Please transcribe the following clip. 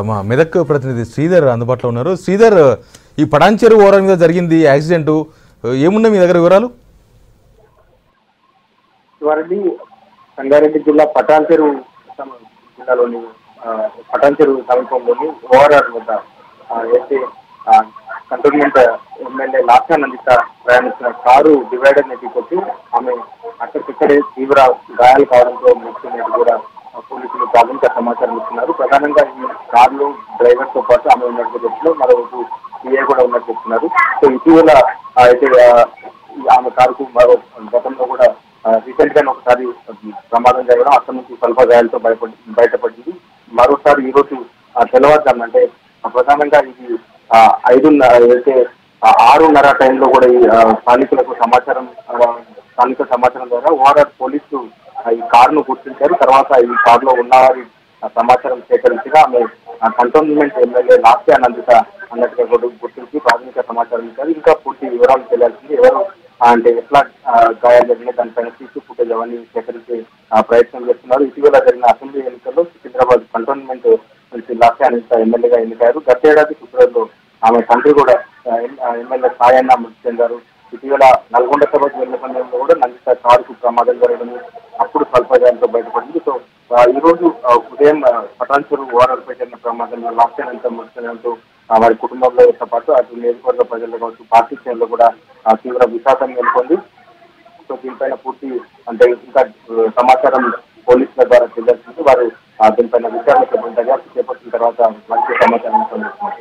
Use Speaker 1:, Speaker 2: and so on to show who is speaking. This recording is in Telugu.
Speaker 1: మా మెదక్ ప్రతినిధి శ్రీధర్ అందుబాటులో ఉన్నారు. శ్రీధర్, ఈ పటాన్చెరు ఓరం మీద జరిగింది యాక్సిడెంట్, ఏమున్నాయి మీ దగ్గర వివరాలు?
Speaker 2: వారిది సంగారెడ్డి జిల్లా పటాన్చెరు జిల్లాలోని పటాన్చెరు సమీపంలోని ఓఆర్ఆర్ వద్ద అయితే కంటోన్మెంట్ ఎమ్మెల్యే లాస్యా నందిత ప్రయాణించిన కారు డివైడర్ ని కొట్టి ఆమె అక్కడికిక్కడే తీవ్ర గాయాలు కావడంతో మృతి కూడా పోలీసులు ప్రాథమిక సమాచారం ఇస్తున్నారు. ప్రధానంగా ఈ కారులో డ్రైవర్ తో పాటు ఆమె ఉన్నట్టు చెప్తున్నారు, మరోవైపు పిఏ కూడా ఉన్నట్టు చెప్తున్నారు. సో ఇటీవల అయితే ఆమె కారుకు మరో గతంలో కూడా రీసెంట్ గా ఒకసారి ప్రమాదం జరగడం, అక్కడి నుంచి స్వల్ప గాయాలతో బయటపడింది. మరోసారి ఈ రోజు తెల్లవారుజామున అంటే ప్రధానంగా ఇది 6:30 టైంలో కూడా ఈ స్థానిక సమాచారం ద్వారా ఓఆర్ఆర్ పోలీసులు ఈ కారును గుర్తించారు. తర్వాత ఈ కారులో ఉన్నవారి సమాచారం సేకరించగా ఆమె కంటోన్మెంట్ ఎమ్మెల్యే లాస్యా నందిత అన్నట్టుగా కూడా గుర్తించి ప్రాథమిక సమాచారం ఇచ్చారు. ఇంకా పూర్తి వివరాలు తెలియాల్సింది, ఎవరు అంటే ఎట్లా గాయాలు జరిగినాయి దానిపైన సీసీ ఫుటేజ్ అవన్నీ సేకరించే ప్రయత్నం చేస్తున్నారు. ఇటీవల జరిగిన అసెంబ్లీ ఎన్నికల్లో సికింద్రాబాద్ కంటోన్మెంట్ నుంచి లాస్యా నందిత ఎమ్మెల్యేగా ఎన్నికయ్యారు. గతేడాది ఫిబ్రవరిలో ఆమె తండ్రి కూడా ఎమ్మెల్యే సాయన్న మృతి చెందారు. ఇటీవల నల్గొండ సభకు వెళ్లిన సమయంలో కూడా నందిత కారుకు ప్రమాదం జరగడం, అప్పుడు స్వల్పగాయంతో బయటపడింది. సో ఈ రోజు ఉదయం పటాన్చెరు ఓఆర్ఆర్పై జరిగిన ప్రమాదంలో లాస్యా నందిత మృతి చెందడంతో వారి కుటుంబంలో పాటు అటు నియోజకవర్గ ప్రజల్లో కావచ్చు, పార్టీ శ్రేణుల్లో కూడా తీవ్ర విషాదం నెలకొంది. సో దీనిపైన పూర్తి అంటే ఇంకా సమాచారం పోలీసుల ద్వారా తెలియాల్సింది. వారు దీనిపైన విచారణ చేపట్టిన తర్వాత మంచి సమాచారం పొందుతున్నారు.